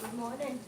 Good morning.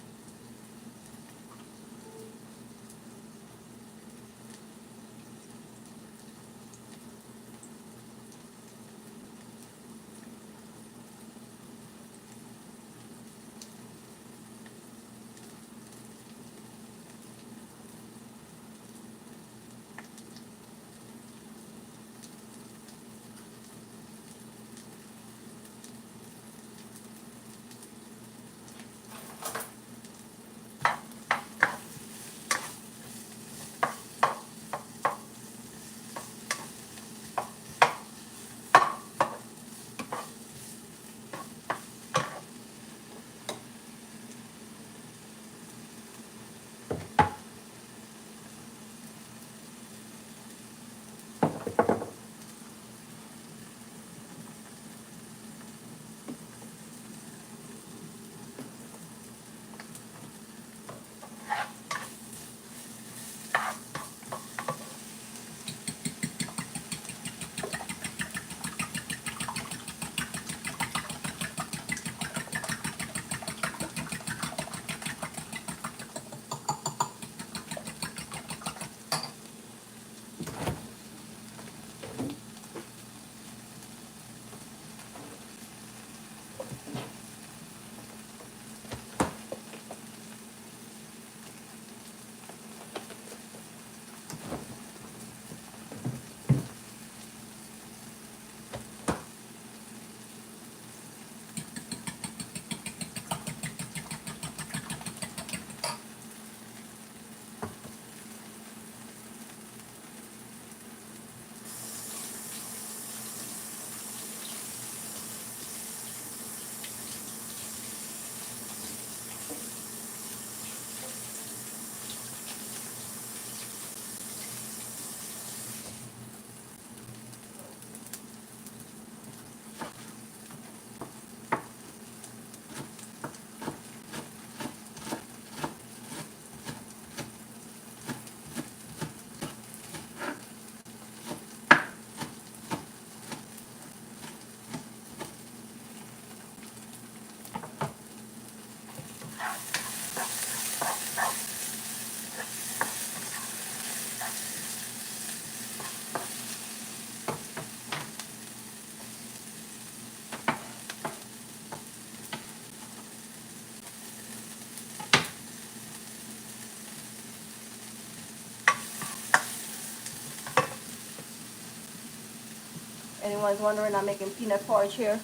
Anyone's wondering, I'm making peanut porridge here.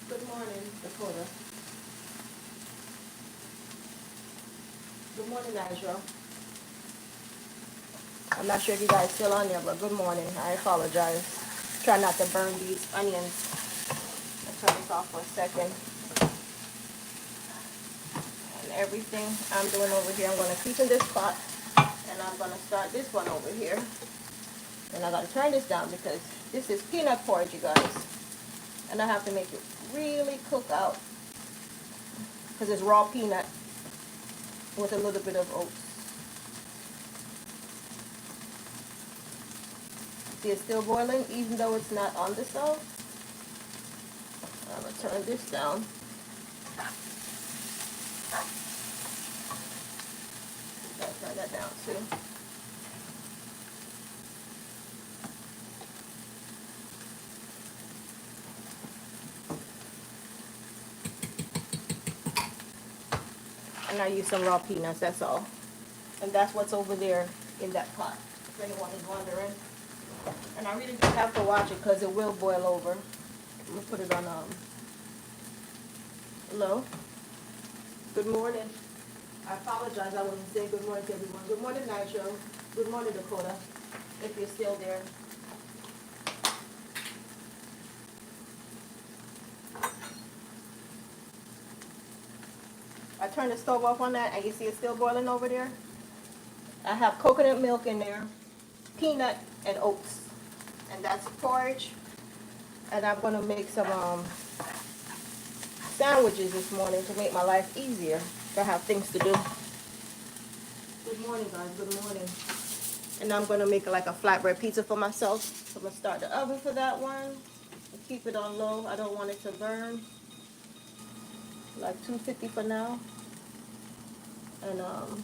Good morning, Dakota. Good morning, Nigel. I'm not sure if you guys are still on there, but good morning. I apologize. Try not to burn these onions. I'll turn this off for a second. And everything I'm doing over here, I'm going to keep in this pot. And I'm going to start this one over here. And I got to turn this down because this is peanut porridge, you guys. And I have to make it really cook out because it's raw peanut with a little bit of oats. See, it's still boiling even though it's not on the stove. I'm going to turn this down. Gotta turn that down too. And I use some raw peanuts, that's all. And that's what's over there in that pot, if anyone is wondering. And I really do have to watch it because it will boil over. I'm going to put it on low. Good morning. I apologize, I wasn't saying good morning to everyone. Good morning, Nitro. Good morning, Dakota, if you're still there. I turned the stove off on that, and you see it's still boiling over there. I have coconut milk in there, peanut, and oats. And that's porridge. And I'm going to make some sandwiches this morning to make my life easier. I have things to do. Good morning, guys. Good morning. And I'm going to make like a flatbread pizza for myself. So I'm going to start the oven for that one. And keep it on low. I don't want it to burn. Like 250 for now. And I'm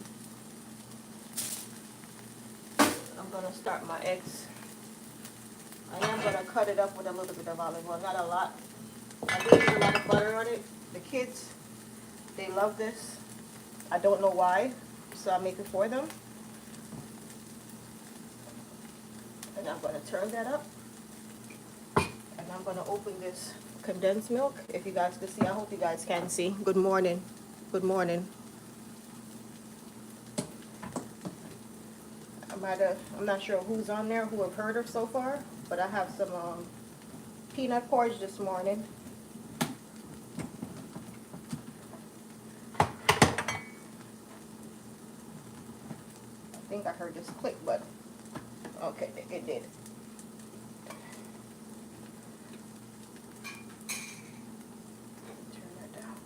going to start my eggs. I am going to cut it up with a little bit of olive oil. Not a lot. I do use a lot of butter on it. The kids, they love this. I don't know why. So I make it for them. And I'm going to turn that up. And I'm going to open this condensed milk. If you guys can see, I hope you guys can see. Good morning. Good morning. I'm not sure who's on there, who I've heard of so far. But I have some peanut porridge this morning. I think I heard this click, but okay, it did. Turn that down.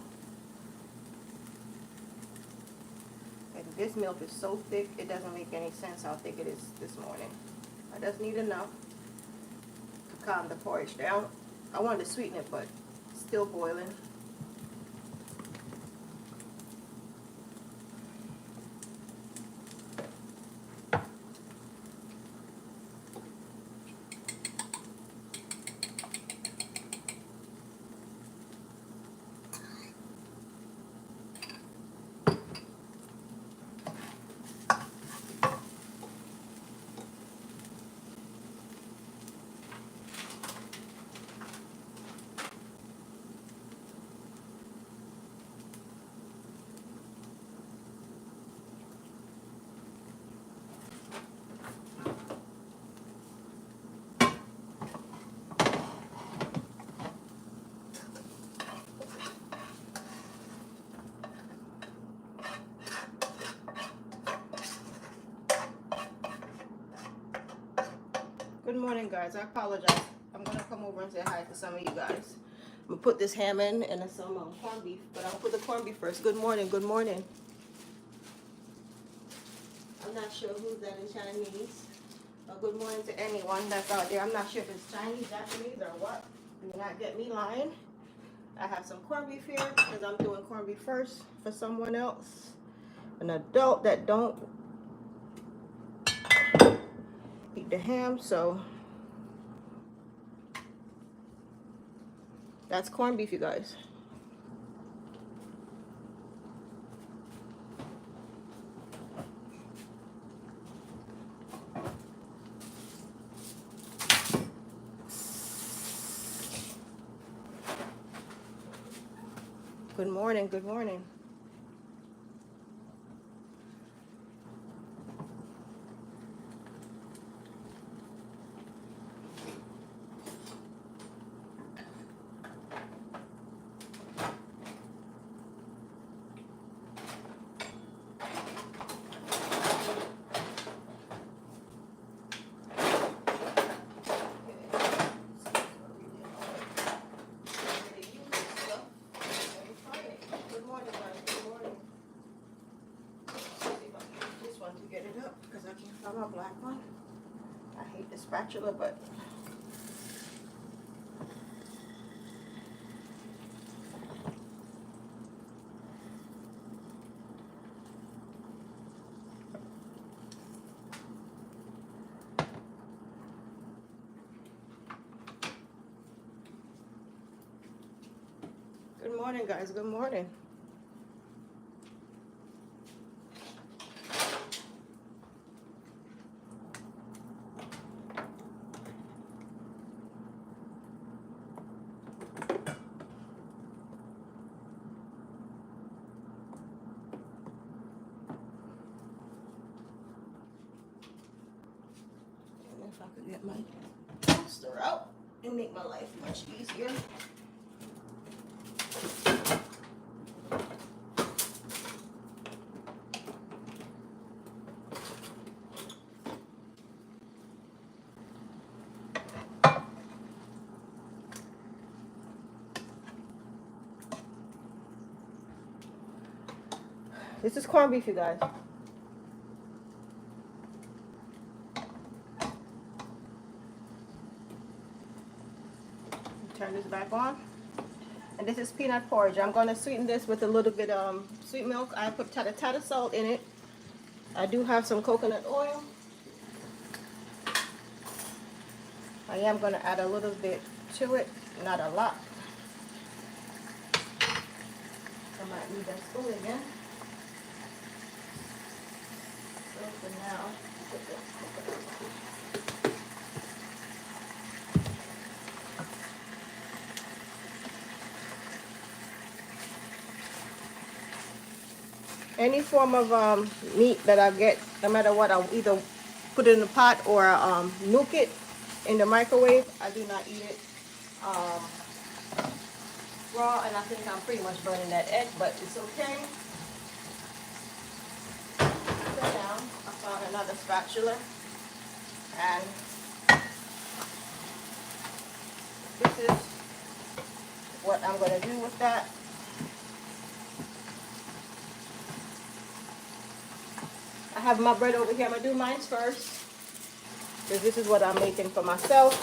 And this milk is so thick, it doesn't make any sense how thick it is this morning. I just need enough to calm the porridge down. I wanted to sweeten it, but it's still boiling. Good morning, guys. I apologize. I'm going to come over and say hi to some of you guys. I'm going to put this ham in and some corned beef, but I'll put the corned beef first. Good morning. Good morning. I'm not sure who's that in Chinese. Good morning to anyone that's out there. I'm not sure if it's Chinese, Japanese, or what. Do not get me lying. I have some corned beef here because I'm doing corned beef first for someone else. An adult that don't eat the ham, so that's corned beef, you guys. Good morning, good morning. My black one. I I hate the spatula, but good morning, guys. Good morning. And if I could get my toaster out, it'd make my life much easier. This is corned beef, you guys. Turn this back on. And this is peanut porridge. I'm going to sweeten this with a little bit sweet milk. I put a tad of salt in it. I do have some coconut oil. I am going to add a little bit to it, not a lot. I might need that spoon again. So for now, put the coconut oil. Any form of meat that I get, no matter what, I'll either put it in the pot or nuke it in the microwave. I do not eat it raw, and I think I'm pretty much burning that egg, but it's okay. So now I found another spatula, and this is what I'm going to do with that. I have my bread over here. I'm going to do mine first, because this is what I'm making for myself.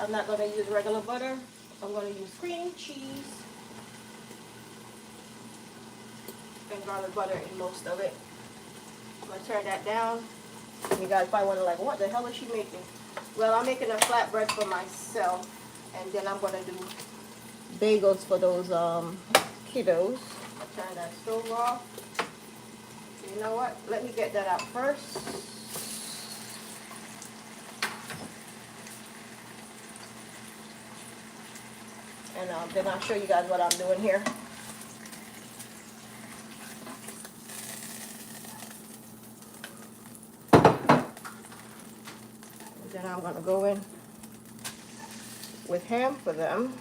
I'm not going to use regular butter. I'm going to use cream cheese and garlic butter in most of it. I'm going to turn that down. You guys probably wonder, like, what the hell is she making? Well, I'm making a flatbread for myself, and then I'm going to do bagels for those kiddos. I'll turn that stove off. You know what? Let me get that out first. And then I'll show you guys what I'm doing here. And then I'm going to go in with ham for them.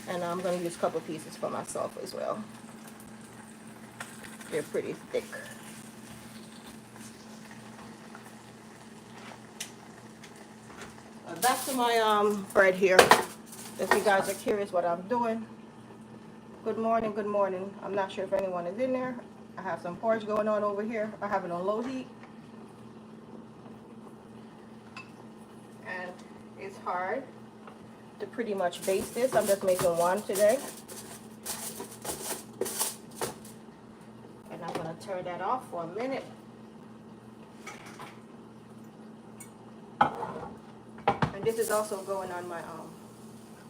And I'm going to use a couple pieces for myself as well. They're pretty thick. Back to my bread here. If you guys are curious what I'm doing. Good morning, good morning. I'm not sure if anyone is in there. I have some porridge going on over here. I have it on low heat. And it's hard to pretty much baste this. I'm just making one today. And I'm going to turn that off for a minute. And this is also going on my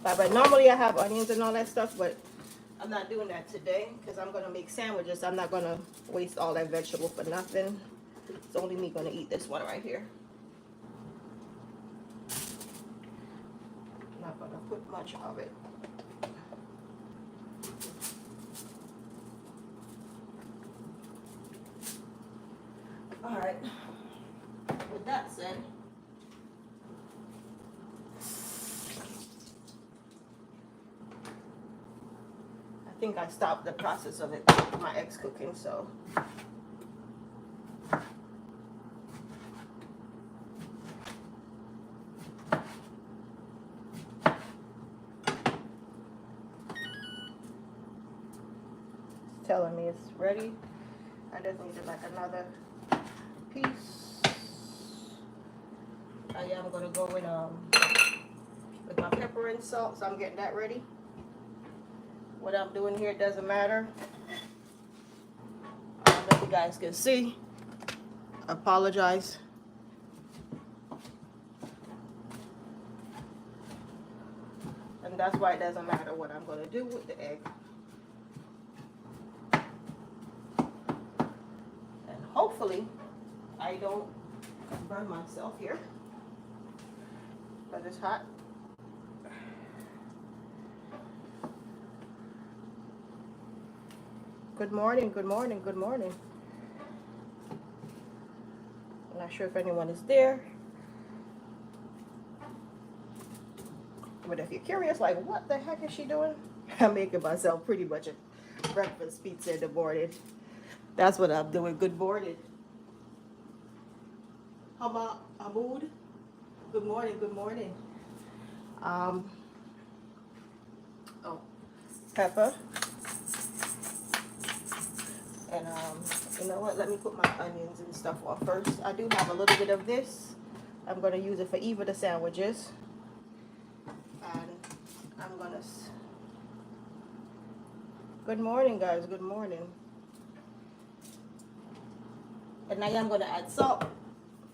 but normally I have onions and all that stuff, but I'm not doing that today because I'm going to make sandwiches. I'm not going to waste all that vegetable for nothing. It's only me going to eat this one right here. I'm not going to put much of it. All right. With that said, I think I stopped the process of it, my eggs cooking, so. It's telling me it's ready. I just needed like another piece. I am gonna go in with my pepper and salt, so I'm getting that ready. What I'm doing here doesn't matter. I don't know if you guys can see. I apologize. And that's why it doesn't matter what I'm gonna do with the egg. And hopefully I don't burn myself here, but it's hot. Good morning, good morning, good morning. I'm not sure if anyone is there, but if you're curious, like, what the heck is she doing? I'm making myself pretty much a breakfast pizza in the morning. That's what I'm doing. Good morning. Hamoud. Good morning, good morning. Oh, pepper. And you know what? Let me put my onions and stuff off first. I do have a little bit of this. I'm gonna use it for either the sandwiches. And I'm gonna. Good morning, guys. Good morning. And now I'm gonna add salt,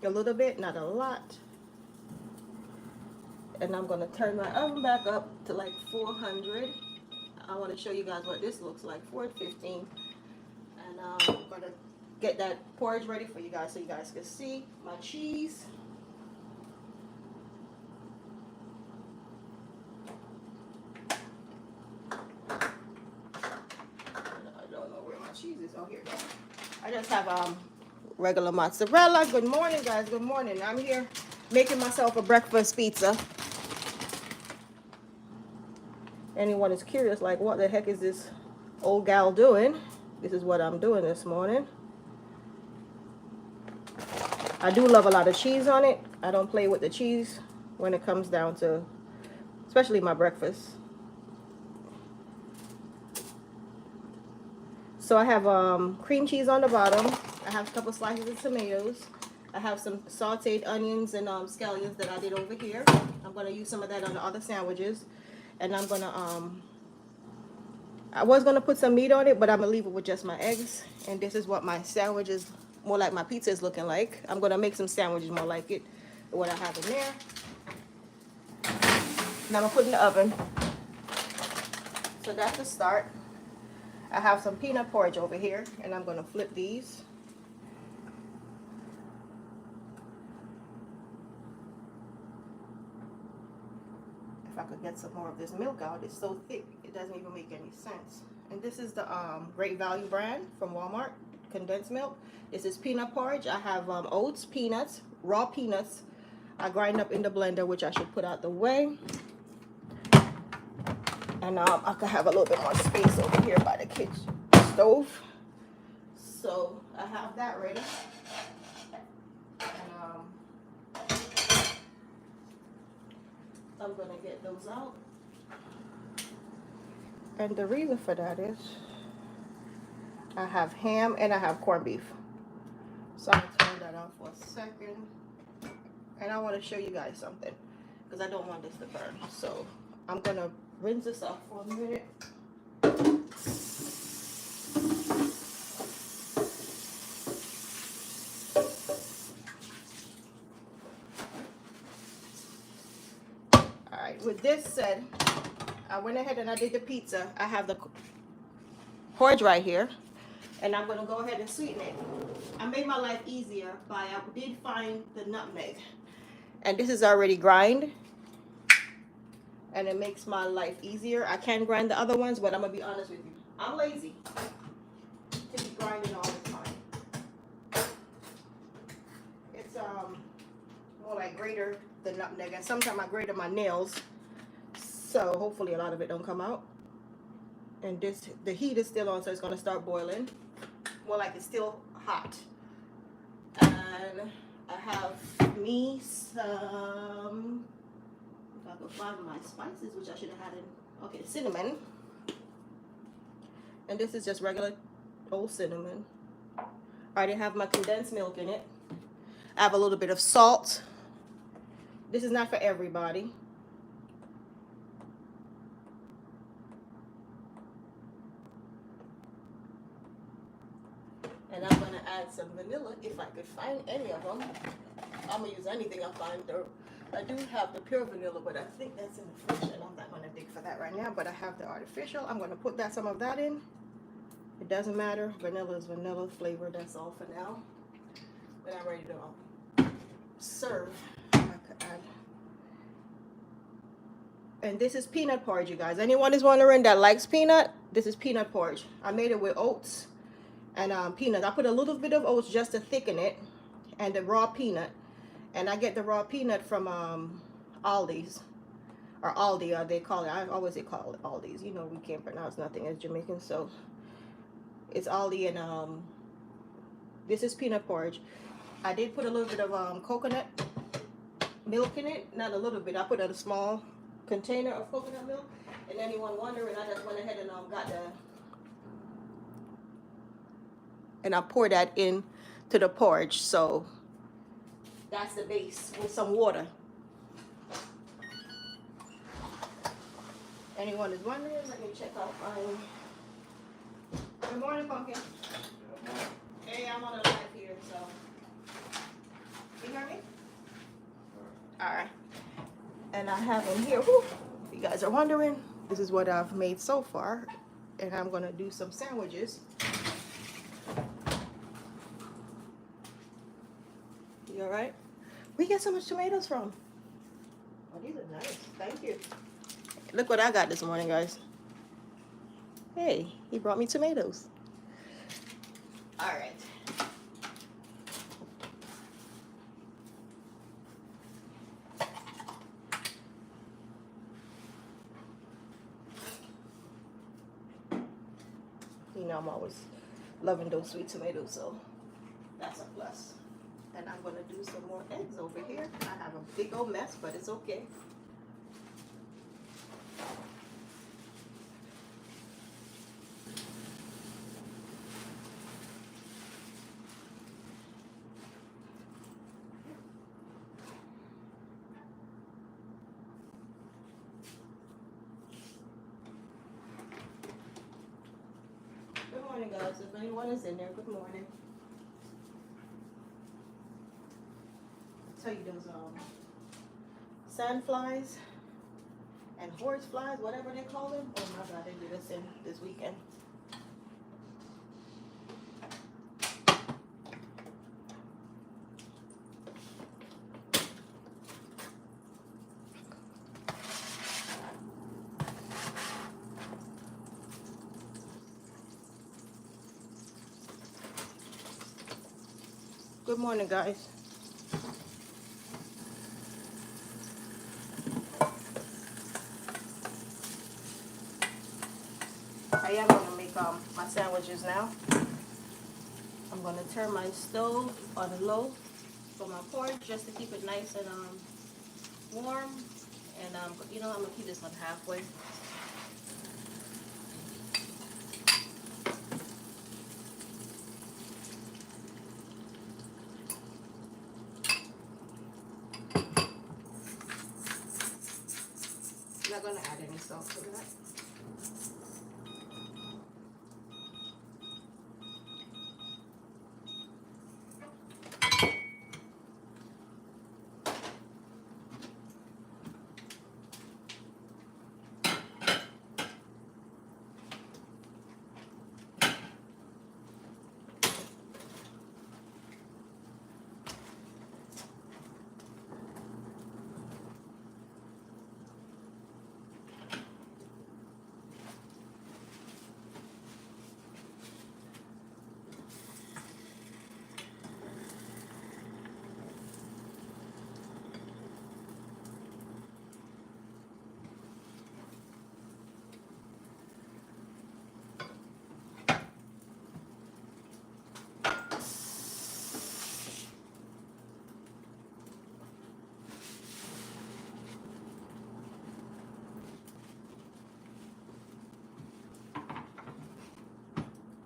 a little bit, not a lot. And I'm gonna turn my oven back up to like 400. I want to show you guys what this looks like. 415. And I'm gonna get that porridge ready for you guys so you guys can see my cheese. I don't know where my cheese is. Oh, here it goes. I just have regular mozzarella. Good morning, guys. Good morning. I'm here making myself a breakfast pizza. Anyone is curious, like, what the heck is this old gal doing? This is what I'm doing this morning. I do love a lot of cheese on it. I don't play with the cheese when it comes down to, especially my breakfast. So I have cream cheese on the bottom. I have a couple slices of tomatoes. I have some sauteed onions and scallions that I did over here. I'm going to use some of that on the other sandwiches. And I'm going to, I was going to put some meat on it, but I'm going to leave it with just my eggs. And this is what my sandwiches, more like my pizza, is looking like. I'm going to make some sandwiches more like it, what I have in there. Now I'm going to put in the oven. So that's the start. I have some peanut porridge over here, and I'm going to flip these. If I could get some more of this milk out, it's so thick, it doesn't even make any sense. And this is the Great Value brand from Walmart, condensed milk. This is peanut porridge. I have oats, peanuts, raw peanuts. I grind up in the blender, which I should put out the way. And I could have a little bit more space over here by the kitchen stove. So I have that ready. And I'm gonna get those out. And the reason for that is I have ham and I have corned beef. So I'm gonna turn that off for a second. And I want to show you guys something because I don't want this to burn. So I'm gonna rinse this off for a minute. Alright, with this said, I went ahead and I did the pizza. I have the porridge right here. And I'm going to go ahead and sweeten it. I made my life easier by, I did find the nutmeg. And this is already grind. And it makes my life easier. I can grind the other ones, but I'm going to be honest with you. I'm lazy to be grinding all the time. It's more like grater than nutmeg. And sometimes I grate my nails. So hopefully a lot of it don't come out. And this, the heat is still on, so it's going to start boiling. More like it's still hot. And I have me some, if I could find my spices, which I should have had in, okay, cinnamon. And this is just regular old cinnamon. I already have my condensed milk in it. I have a little bit of salt. This is not for everybody. And I'm gonna add some vanilla if I could find any of them. I'm gonna use anything I find. I do have the pure vanilla, but I think that's in the fridge, and I'm not gonna dig for that right now. But I have the artificial. I'm gonna put some of that in. It doesn't matter. Vanilla is vanilla flavor. That's all for now. When I'm ready to serve, I could add. And this is peanut porridge, you guys. Anyone is wondering that likes peanut? This is peanut porridge. I made it with oats and peanuts. I put a little bit of oats just to thicken it, and the raw peanut. And I get the raw peanut from Aldi's or Aldi, they call it. I always call it Aldi's. You know, we can't pronounce nothing as Jamaicans, so it's Aldi. And this is peanut porridge. I did put a little bit of coconut milk in it. Not a little bit. I put a small container of coconut milk. And anyone wondering, I just went ahead and got the, and I poured that in to the porridge. So that's the base with some water. Anyone is wondering, let me check out my. Good morning, Pumpkin. Hey, I'm on a live here, so. You hear me? Alright. And I have in here, whew, if you guys are wondering, this is what I've made so far. And I'm going to do some sandwiches. You alright? Where you get so much tomatoes from? Oh, these are nice. Thank you. Look what I got this morning, guys. Hey, he brought me tomatoes. Alright. You know, I'm always loving those sweet tomatoes, so that's a plus. And I'm going to do some more eggs over here. I have a big old mess, but it's okay. Good morning, guys. If anyone is in there, good morning. Tell you those sand flies and horse flies, whatever they call them. Oh my God, they did this in this weekend. Good morning, guys. I am going to make my sandwiches now. I'm going to turn my stove on low for my porridge just to keep it nice and warm. And you know, I'm going to keep this one halfway. I'm not going to add any salt to that.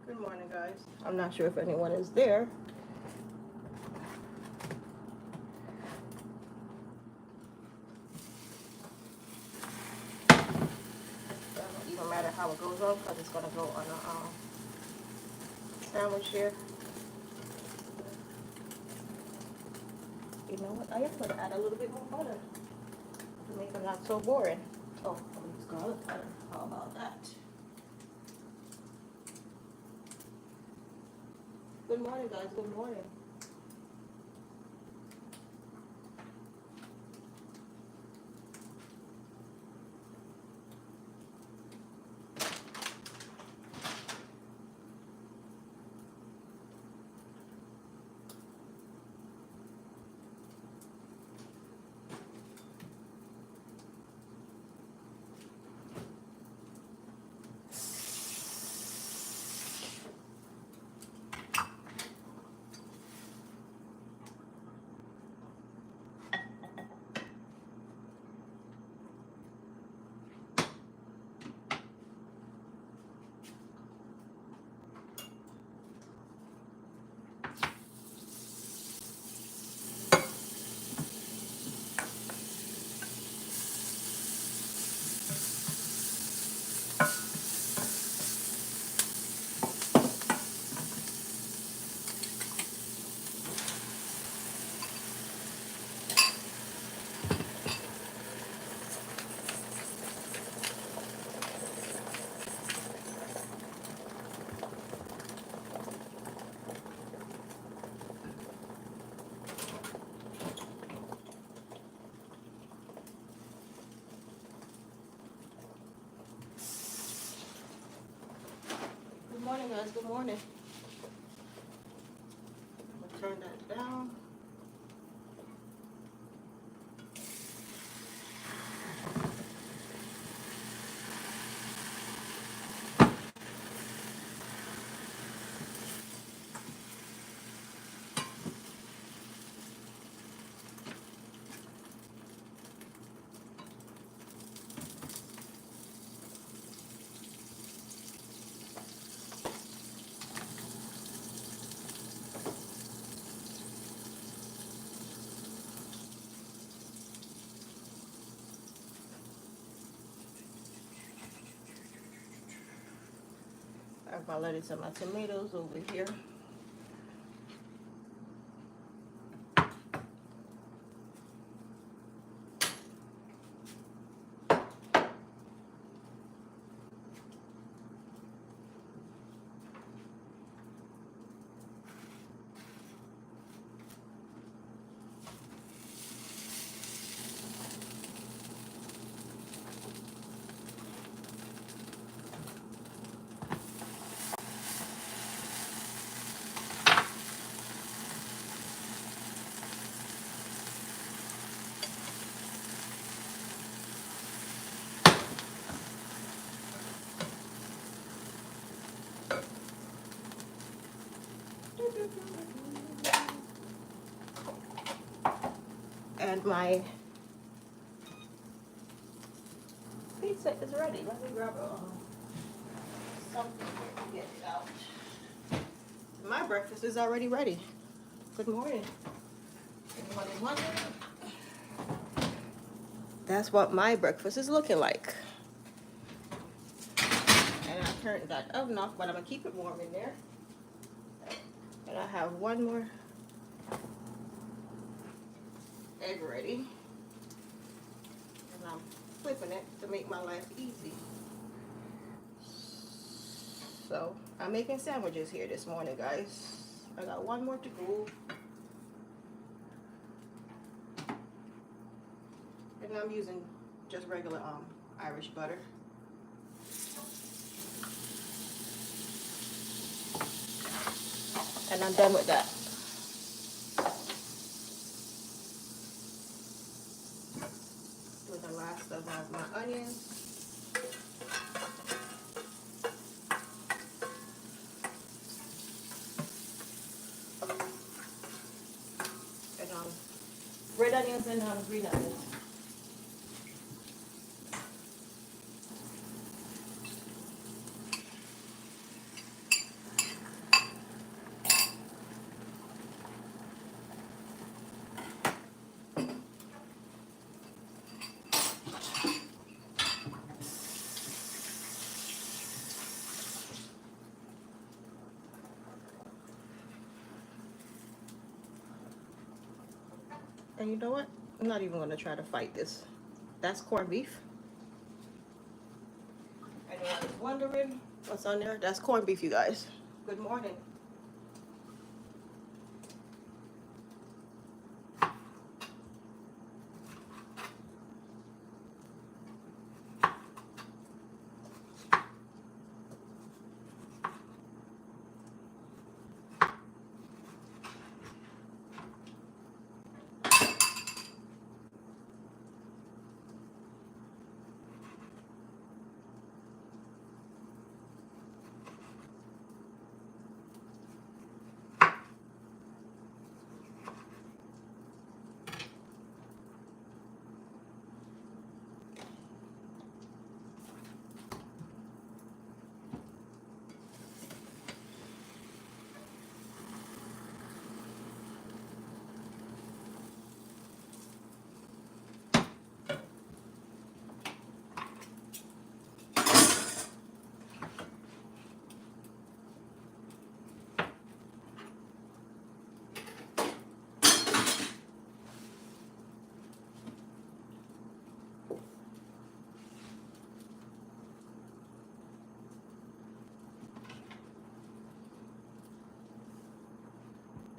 Good morning, guys. I'm not sure if anyone is there. how it goes on because it's gonna go on a sandwich here. You know what? I am gonna add a little bit more butter to make it not so boring. Oh, I'll use garlic butter. How about that? Good morning, guys. Good morning. Good morning, guys. Good morning. I'm gonna turn that down. I have my lettuce and my tomatoes over here. And my pizza is ready. Let me grab something here to get it out. My breakfast is already ready. Good morning. Anyone wondering? That's what my breakfast is looking like. And I turned that oven off, but I'm gonna keep it warm in there. And I have one more egg ready. And I'm flipping it to make my life easy. So I'm making sandwiches here this morning, guys. I got one more to go. And I'm using just regular Irish butter. And I'm done with that. With the last of my onions. And red onions and green onions. And you know what? I'm not even gonna try to fight this. That's corned beef. Anyone is wondering what's on there? That's corned beef, you guys. Good morning.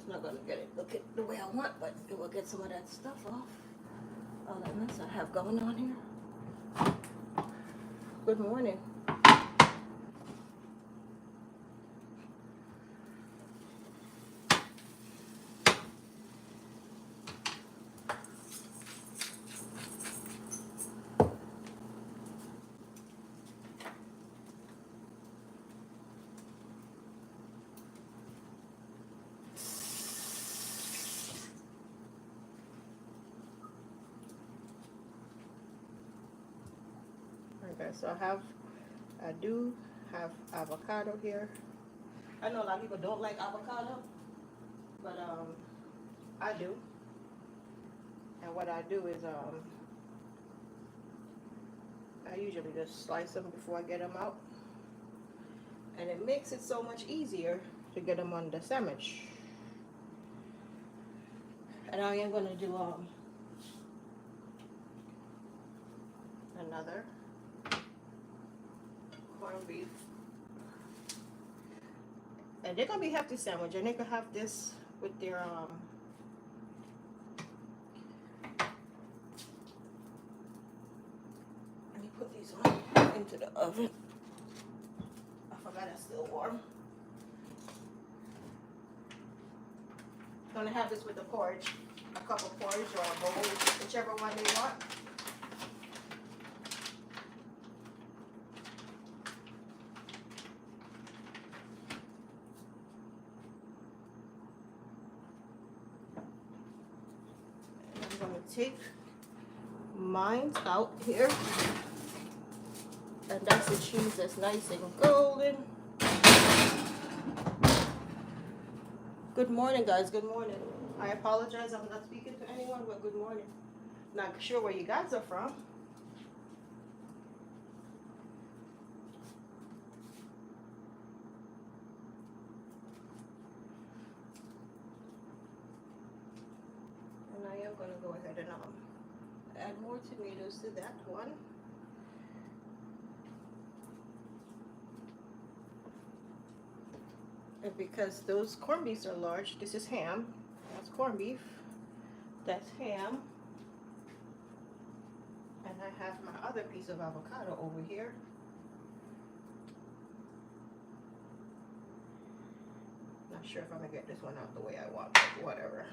It's not gonna get it look it the way I want, but it will get some of that stuff off. All that mess I have going on here. Good morning. Okay, so I do have avocado here. I know a lot of people don't like avocado, but I do. And what I do is I usually just slice them before I get them out, and it makes it so much easier to get them on the sandwich. And I am gonna do another corned beef, and they're gonna be hefty sandwich, and they can have this with their let me put these on into the oven. I forgot it's still warm. Gonna have this with the porridge, a cup of porridge or a bowl, whichever one they want. I'm gonna take mine out here, and that's the cheese that's nice and golden. Good morning, guys. Good morning. I apologize, I'm not speaking to anyone, but good morning. Not sure where you guys are from. And I am gonna go ahead and add more tomatoes to that one. And because those corned beefs are large, this is ham. That's corned beef. That's ham. And I have my other piece of avocado over here. Not sure if I'm gonna get this one out the way I want, but whatever.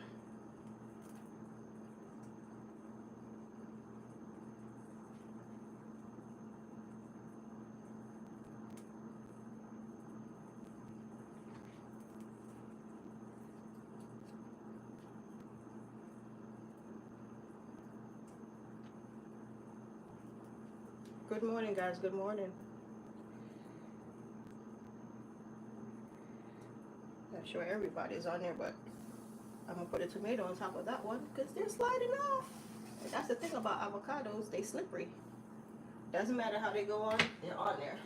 Good morning, guys. Good morning. Not sure everybody's on there, but I'm gonna put a tomato on top of that one because they're sliding off. And that's the thing about avocados, they slippery. Doesn't matter how they go on, they're on there.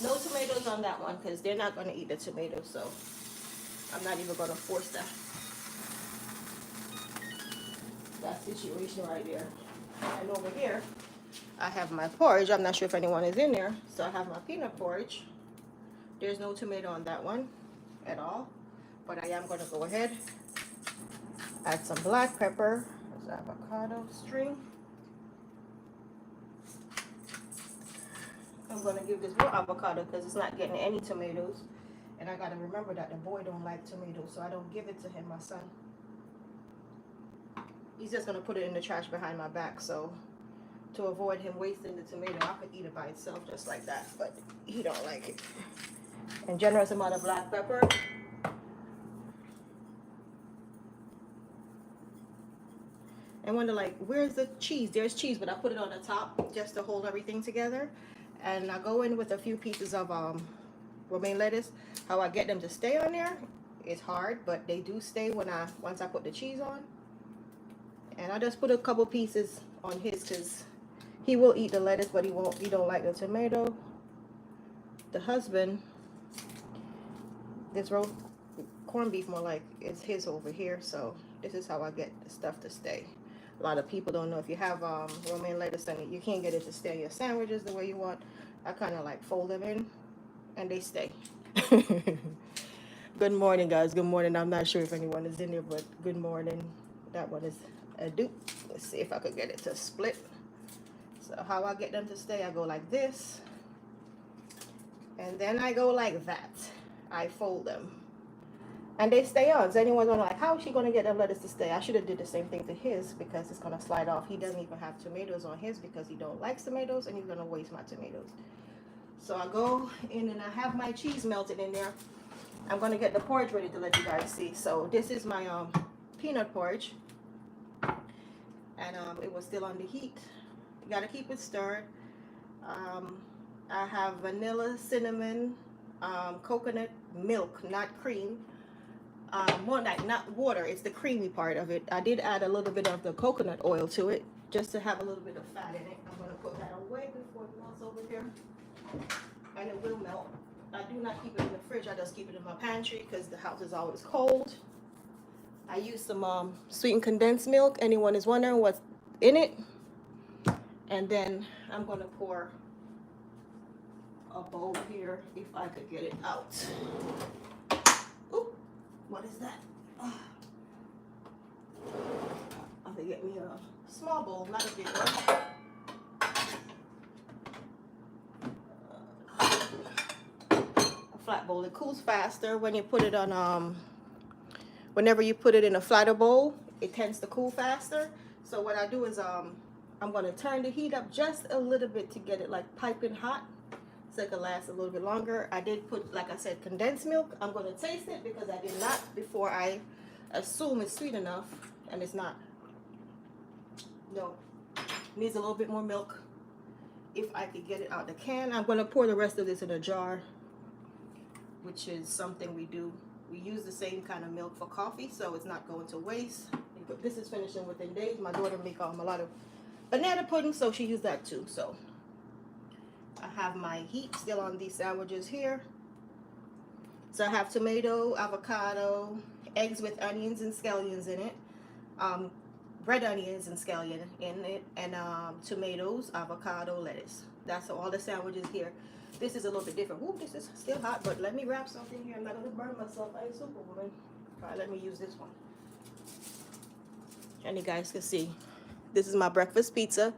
No tomatoes on that one because they're not gonna eat the tomatoes, so I'm not even gonna force that. that situation right there. And over here, I have my porridge. I'm not sure if anyone is in there. So I have my peanut porridge. There's no tomato on that one at all. But I am going to go ahead, add some black pepper. There's avocado string. I'm going to give this more avocado because it's not getting any tomatoes. And I got to remember that the boy don't like tomatoes, so I don't give it to him, my son. He's just going to put it in the trash behind my back, so to avoid him wasting the tomato, I could eat it by itself just like that, but he don't like it. And generous amount of black pepper. And wonder like, where's the cheese? There's cheese, but I put it on the top just to hold everything together. And I go in with a few pieces of romaine lettuce. How I get them to stay on there is hard, but they do stay once I put the cheese on. And I just put a couple pieces on his because he will eat the lettuce, but he don't like the tomato. The husband, this roast corned beef more like is his over here, so this is how I get the stuff to stay. A lot of people don't know if you have romaine lettuce and you can't get it to stay in your sandwiches the way you want. I kind of like fold them in and they stay. Good morning, guys. Good morning. I'm not sure if anyone is in there, but good morning. That one is a dupe. Let's see if I could get it to split. So how I get them to stay, I go like this. And then I go like that. I fold them. And they stay on. So anyone's wondering, like, how is she going to get them lettuce to stay? I should have did the same thing to his because it's going to slide off. He doesn't even have tomatoes on his because he don't like tomatoes and he's going to waste my tomatoes. So I go in and I have my cheese melted in there. I'm going to get the porridge ready to let you guys see. So this is my peanut porridge. And it was still on the heat. You got to keep it stirred. I have vanilla, cinnamon, coconut milk, not cream. More like not water, it's the creamy part of it. I did add a little bit of the coconut oil to it just to have a little bit of fat in it. I'm going to put that away before it melts over here. And it will melt. I do not keep it in the fridge, I just keep it in my pantry because the house is always cold. I use some sweetened condensed milk. Anyone is wondering what's in it? And then I'm going to pour a bowl here if I could get it out. Ooh, what is that? I'm gonna get me a small bowl, not a big one. A flat bowl. It cools faster when you put it on. Whenever you put it in a flatter bowl, it tends to cool faster. So what I do is I'm gonna turn the heat up just a little bit to get it like piping hot. So it can last a little bit longer. I did put, like I said, condensed milk. I'm going to taste it because I did not before I assume it's sweet enough, and it's not. No, needs a little bit more milk. If I could get it out the can, I'm going to pour the rest of this in a jar, which is something we do. We use the same kind of milk for coffee, so it's not going to waste. This is finishing within days. My daughter make a lot of banana pudding, so she used that too. So I have my heat still on these sandwiches here. So I have tomato, avocado, eggs with onions and scallions in it, red onions and scallion in it, and tomatoes, avocado, lettuce. That's all the sandwiches here. This is a little bit different. Ooh, this is still hot, but let me wrap something here. I'm not going to burn myself. I ain't Superwoman. All right, let me use this one. And you guys can see, this is my breakfast pizza.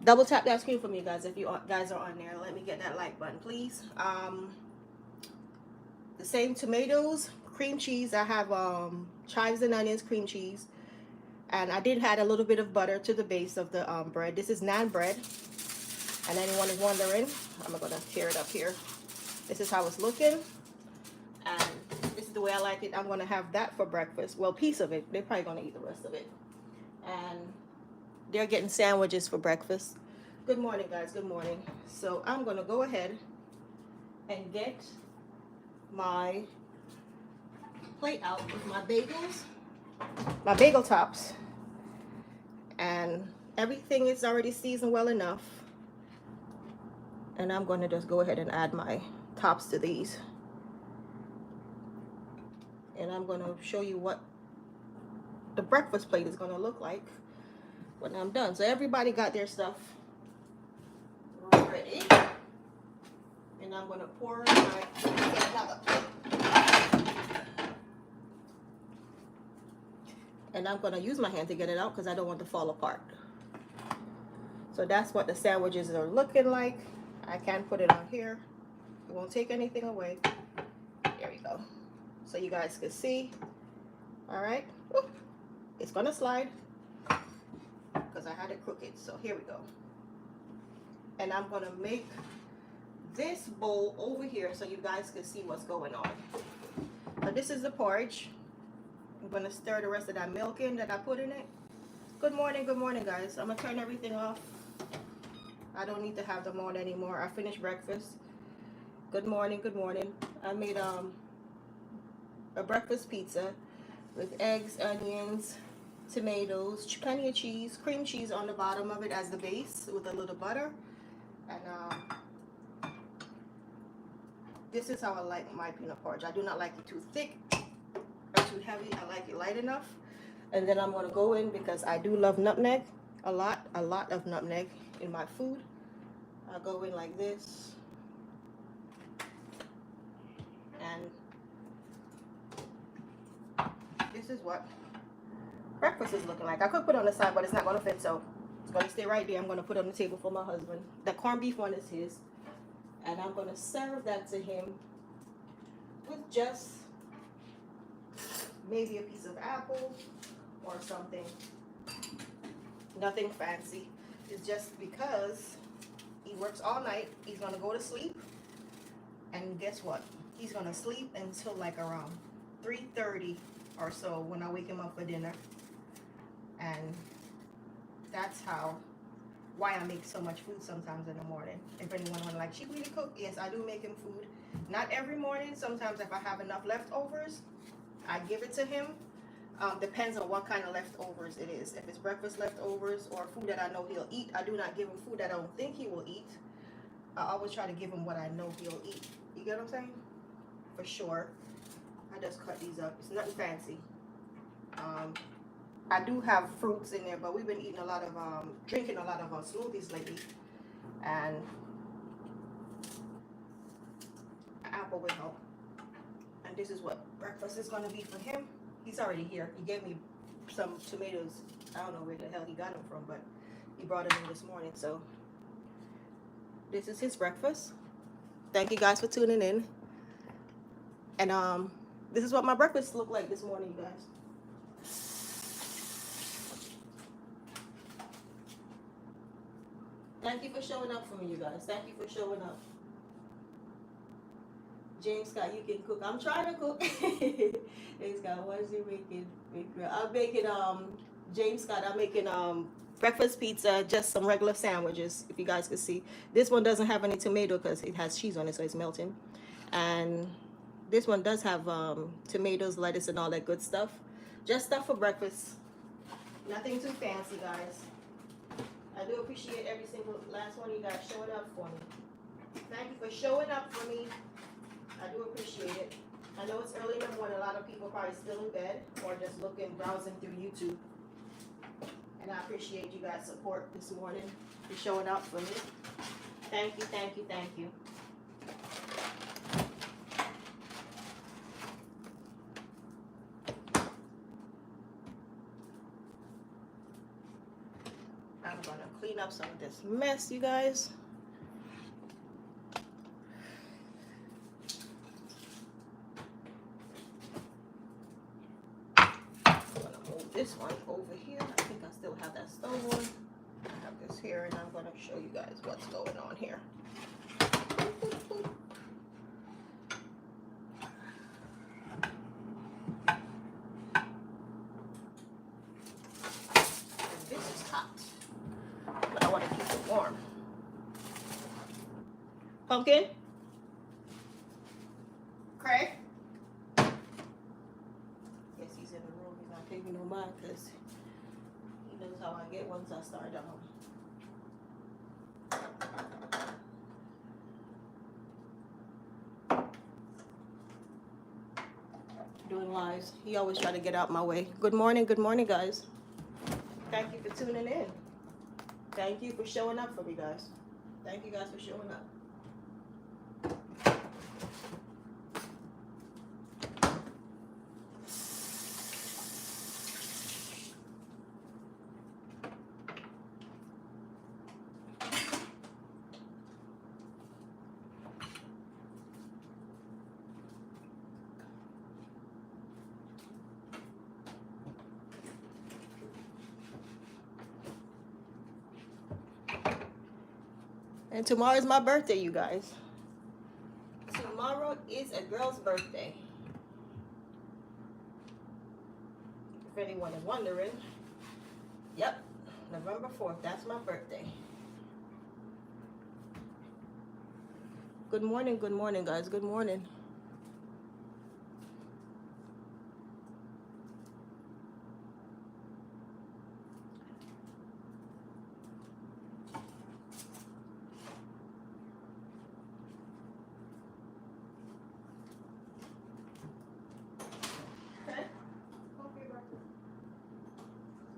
Double tap that screen for me, guys, if you guys are on there. Let me get that like button, please. The same tomatoes, cream cheese. I have chives and onions, cream cheese. And I did add a little bit of butter to the base of the bread. This is naan bread. And anyone is wondering, I'm going to tear it up here. This is how it's looking. And this is the way I like it. I'm going to have that for breakfast. Well, a piece of it. They're probably going to eat the rest of it. And they're getting sandwiches for breakfast. Good morning, guys. Good morning. So I'm going to go ahead and get my plate out with my bagels, my bagel tops. And everything is already seasoned well enough. And I'm going to just go ahead and add my tops to these. And I'm going to show you what the breakfast plate is gonna look like when I'm done. So everybody got their stuff ready, and I'm gonna pour my another plate. And I'm gonna use my hand to get it out because I don't want to fall apart. So that's what the sandwiches are looking like. I can put it on here. It won't take anything away. There we go. So you guys can see. All right. Woo. It's gonna slide because I had it crooked. So here we go. And I'm gonna make this bowl over here so you guys can see what's going on. Now this is the porridge. I'm gonna stir the rest of that milk in that I put in it. Good morning, guys. I'm gonna turn everything off. I don't need to have them on anymore. I finished breakfast. Good morning, good morning. I made a breakfast pizza with eggs, onions, tomatoes, plenty of cheese, cream cheese on the bottom of it as the base with a little butter. And this is how I like my peanut porridge. I do not like it too thick or too heavy. I like it light enough. And then I'm gonna go in because I do love nutmeg a lot of nutmeg in my food. I'll go in like this. And this is what breakfast is looking like. I could put it on the side, but it's not gonna fit, so it's gonna stay right there. I'm gonna put it on the table for my husband. The corned beef one is his. And I'm gonna serve that to him with just maybe a piece of apple or something. Nothing fancy. It's just because he works all night. He's gonna go to sleep, and guess what? He's gonna sleep until like around 3:30 or so when I wake him up for dinner. And that's why I make so much food sometimes in the morning. If anyone would like, she really cook? Yes, I do make him food. Not every morning. Sometimes if I have enough leftovers, I give it to him. Depends on what kind of leftovers it is. If it's breakfast leftovers or food that I know he'll eat, I do not give him food that I don't think he will eat. I always try to give him what I know he'll eat. You get what I'm saying? For sure. I just cut these up. It's nothing fancy. I do have fruits in there, but we've been eating a lot of, drinking a lot of smoothies lately. And an apple will help. And this is what breakfast is going to be for him. He's already here. He gave me some tomatoes. I don't know where the hell he got them from, but he brought them in this morning. So this is his breakfast. Thank you guys for tuning in. And this is what my breakfast looked like this morning, you guys. Thank you for showing up for me, you guys. Thank you for showing up. James Scott, you can cook. I'm trying to cook. James Scott, what is he making? I'm making James Scott, I'm making breakfast pizza, just some regular sandwiches, if you guys can see. This one doesn't have any tomato because it has cheese on it, so it's melting. And this one does have tomatoes, lettuce, and all that good stuff. Just stuff for breakfast. Nothing too fancy, guys. I do appreciate every single last one of you guys showing up for me. Thank you for showing up for me. I do appreciate it. I know it's early in the morning. A lot of people are probably still in bed or just browsing through YouTube. And I appreciate you guys' support this morning for showing up for me. Thank you, thank you, thank you. I'm gonna clean up some of this mess, you guys. This one over here. I think I still have that stove on. I have this here, and I'm going to show you guys what's going on here. And this is hot, but I want to keep it warm. Pumpkin? Craig? He's in the room. He's not paying me no mind because he knows how I get once I start doing lives. He always try to get out my way. Good morning, guys. Thank you for tuning in. Thank you for showing up for me, guys. Thank you guys for showing up. And tomorrow is my birthday, you guys. Tomorrow is a girl's birthday. If anyone is wondering. Yep, November 4th, that's my birthday. Good morning, guys. Good morning.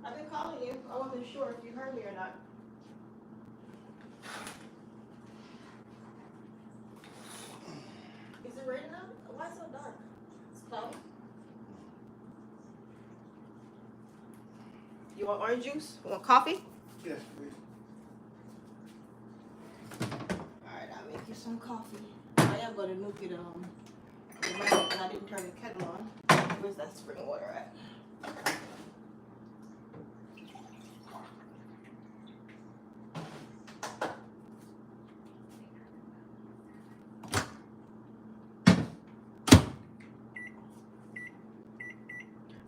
I've been calling you. I wasn't sure if you heard me or not. Is it raining out? Why so dark? It's cloudy. You want orange juice? You want coffee? Yes, please. Alright, I'll make you some coffee. I am going to nuke it. Remember that I didn't turn the kettle on. Where's that spring water at?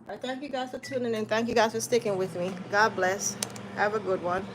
Alright, thank you guys for tuning in. Thank you guys for sticking with me. God bless. Have a good one.